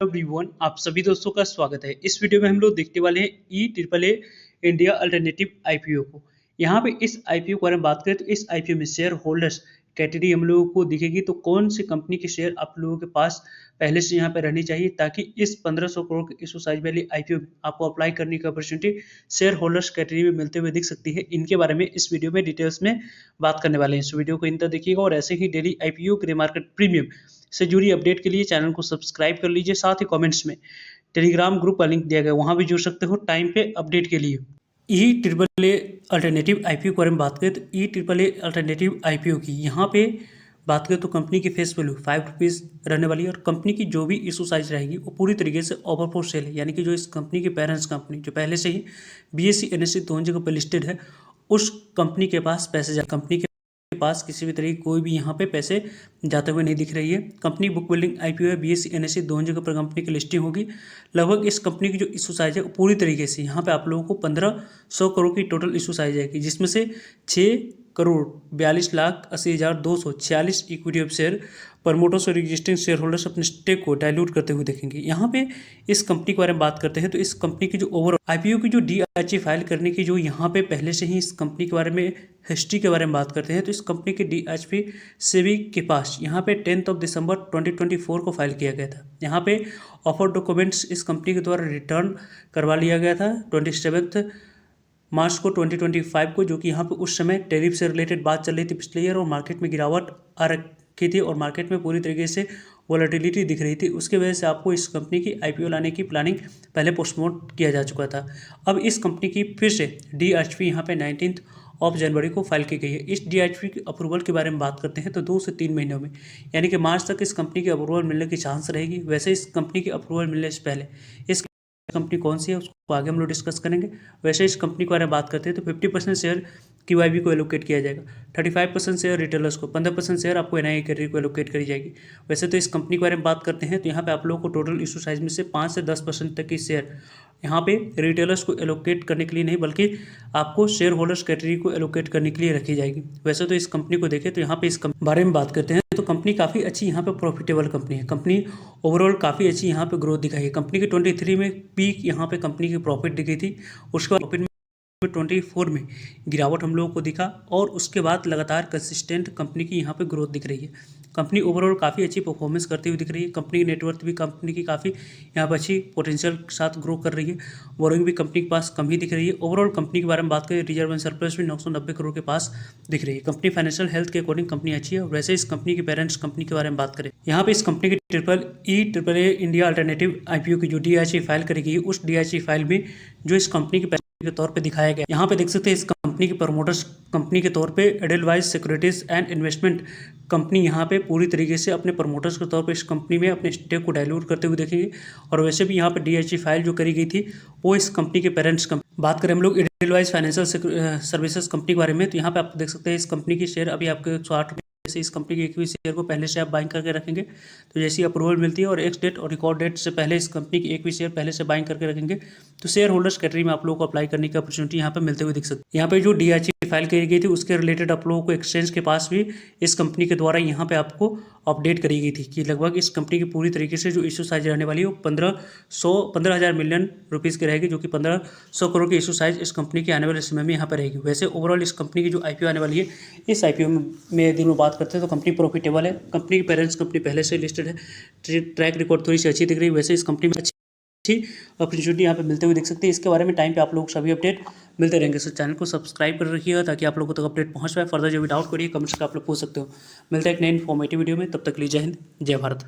Everyone, आप सभी दोस्तों का स्वागत है। इस वीडियो में हम लोग देखने वाले हैं EAAA इंडिया अल्टरनेटिव आईपीओ को। यहाँ पे इस आईपीओ के बारे में बात करें तो इस आईपीओ में शेयर होल्डर्स कैटेगरी हम लोगों को दिखेगी। तो कौन सी कंपनी के शेयर आप लोगों के पास पहले से यहाँ पे रहनी चाहिए ताकि इस 1500 करोड़ के इशू साइज वाली आईपीओ आपको अप्लाई करने की अपॉर्चुनिटी शेयर होल्डर्स कैटेगरी में मिलते हुए दिख सकती है। इनके बारे में इस वीडियो में डिटेल्स में बात करने वाले हैं। इस वीडियो को इन तक देखिएगा और ऐसे ही daily IPO grey market premium से जुड़ी अपडेट के लिए चैनल को सब्सक्राइब कर लीजिए। साथ ही कमेंट्स में टेलीग्राम ग्रुप का लिंक दिया गया, वहां भी जुड़ सकते हो टाइम पे अपडेट के लिए। EAAA अल्टरनेटिव आईपीओ के बारे में बात करें तो EAAA अल्टरनेटिव आईपीओ की यहाँ पे बात करें तो कंपनी की फेस वैल्यू ₹5 रहने वाली है और कंपनी की जो भी इशू साइज रहेगी वो पूरी तरीके से ओवर फॉर सेल है। यानी कि जो इस कंपनी की पेरेंट्स कंपनी जो पहले से ही BSE NSE दोनों जगह पर लिस्टेड है, उस कंपनी के पास पैसे कंपनी के पास किसी भी तरह की कोई भी यहाँ पे पैसे जाते हुए नहीं दिख रही है। कंपनी बुक बिल्डिंग आईपीओ है, BSE NSE दोनों जगह पर कंपनी की लिस्टिंग होगी। लगभग इस कंपनी की जो इशू साइज है पूरी तरीके से यहाँ पे आप लोगों को 1500 करोड़ की टोटल इशू साइज आएगी, जिसमें से 6,42,80,246 इक्विटी ऑफ शेयर प्रमोटर्स और एग्जिस्टिंग शेयर होल्डर्स अपने स्टेक को डाइल्यूट करते हुए देखेंगे। यहाँ पे इस कंपनी के बारे में बात करते हैं तो इस कंपनी की जो ओवरऑल आईपीओ की जो DRHE फाइल करने की जो यहाँ पे पहले से ही इस कंपनी के बारे में हिस्ट्री के बारे में बात करते हैं तो इस कंपनी के DRHE सेबी के पास यहाँ पे 10 दिसंबर 2024 को फाइल किया गया था। यहाँ पे ऑफर डॉक्यूमेंट्स इस कंपनी के द्वारा रिटर्न करवा लिया गया था 27 मार्च को 2025 को, जो कि यहाँ पे उस समय टैरिफ से रिलेटेड बात चल रही थी पिछले ईयर और मार्केट में गिरावट आ रखी थी और मार्केट में पूरी तरीके से वॉलेटिलिटी दिख रही थी। उसके वजह से आपको इस कंपनी की आईपीओ लाने की प्लानिंग पहले पोस्टपोन किया जा चुका था। अब इस कंपनी की फिर से DRHE यहाँ पे 19 जनवरी को फाइल की गई है। इस DRHE की अप्रूवल के बारे में बात करते हैं तो 2 से 3 महीनों में यानी कि मार्च तक इस कंपनी की अप्रूवल मिलने की चांस रहेगी। वैसे इस कंपनी की अप्रूवल मिलने से पहले इस कंपनी कौन सी है उसको आगे हम लोग डिस्कस करेंगे। वैसे इस कंपनी के बारे में बात करते हैं तो 50% शेयर QIB को एलोकेट किया जाएगा, 35% शेयर रिटेलर्स को, 15% शेयर आपको NII कैटेगरी को एलोकेट करी जाएगी। वैसे तो इस कंपनी के बारे में बात करते हैं तो यहाँ पे आप लोगों को टोटल इशू साइज में से 5 से 10% तक की शेयर यहाँ पे रिटेलर्स को एलोकेट करने के लिए नहीं बल्कि आपको शेयर होल्डर्स कैटेगरी को एलोकेट करने के लिए रखी जाएगी। वैसे तो इस कंपनी को देखें तो यहाँ पे इस बारे में बात करते हैं तो कंपनी काफ़ी अच्छी यहाँ पे प्रॉफिटेबल कंपनी है। कंपनी ओवरऑल काफ़ी अच्छी यहाँ पे ग्रोथ दिखाई है। कंपनी की 23 में पीक यहाँ पे कंपनी की प्रॉफिट दिखी थी, उसके बाद प्रॉफिट में 24 में गिरावट हम लोगों को दिखा और उसके बाद लगातार कंसिस्टेंट कंपनी की यहाँ पे ग्रोथ दिख रही है। कंपनी ओवरऑल काफ़ी अच्छी परफॉर्मेंस करती हुई दिख रही है। कंपनी की नेटवर्थ भी कंपनी की काफ़ी यहाँ पर अच्छी पोटेंशियल के साथ ग्रो कर रही है। बोरिंग भी कंपनी के पास कम ही दिख रही है। ओवरऑल कंपनी के बारे में बात करें रिजर्व एंड सरप्लस भी 990 करोड़ के पास दिख रही है। कंपनी फाइनेंशियल हेल्थ के अकॉर्डिंग कंपनी अच्छी है। वैसे इस कंपनी की पेरेंट्स कंपनी के बारे में बात करें, यहाँ पे इस कंपनी की EAAA इंडिया अल्टरनेटिव आईपीओ की जो DRHE फाइल करी गई उस DRHE फाइल में जो इस कंपनी के तौर पे दिखाया गया, यहाँ पे देख सकते हैं इस कंपनी की प्रमोटर्स कंपनी के तौर पे एडेलवाइज सिक्योरिटीज एंड इन्वेस्टमेंट कंपनी यहाँ पे पूरी तरीके से अपने प्रमोटर्स के तौर पे इस कंपनी में अपने स्टेक को डाइल्यूट करते हुए देखेंगे। और वैसे भी यहाँ पे DRHE फाइल जो करी गई थी वो इस कंपनी के पेरेंट्स कंपनी। बात करें हम लोग एडेलवाइज फाइनेंशियल सर्विसेज कंपनी के बारे में तो यहाँ पे आप देख सकते हैं इस कंपनी की शेयर अभी आपको 108 रुपये से इस कंपनी के एक भी शेयर को पहले से आप बाइंग करके रखेंगे तो जैसी अप्रूवल मिलती है और एक्स डेट और रिकॉर्ड डेट से पहले इस कंपनी की एक भी शेयर पहले से बाइंग करके रखेंगे तो शेयर होल्डर्स कैटेगरी में आप लोगों को अप्लाई करने की अपॉर्चुनिटी यहाँ पे मिलते हुए दिख सकती है। यहाँ पे जो DRHE फाइल करी गई थी उसके रिलेटेड आप लोगों को एक्सचेंज के पास भी इस कंपनी के द्वारा यहाँ पे आपको अपडेट करी गई थी कि लगभग इस कंपनी की पूरी तरीके से जो इशू साइज रहने वाली है वो 15,000 मिलियन रुपीज़ की रहेगी, जो कि 1500 करोड़ की इशू साइज इस कंपनी की आने वाले समय में यहाँ पर रहेगी। वैसे ओवरऑल इस कंपनी की जो आईपीओ आने वाली है, इस आईपीओ में यदि हम बात करते हैं तो कंपनी प्रॉफिटेबल है। कंपनी की पेरेंट्स कंपनी पहले से लिस्टेड है, ट्रैक रिकॉर्ड थोड़ी सी अच्छी दिख रही है। वैसे इस कंपनी में अच्छी अपॉर्चुनिटी यहाँ पे मिलते हुए दिख सकती है। इसके बारे में टाइम पे आप लोग सभी अपडेट मिलते रहेंगे। सो चैनल को सब्सक्राइब कर रखिएगा ताकि आप लोगों तक अपडेट पहुँच पाए। फर्दर जो भी डाउट करिए कमेंट्स का आप लोग पूछ सकते हो। मिलते हैं एक नई इन्फॉर्मेटिव वीडियो में, तब तक के लिए जय हिंद जय भारत।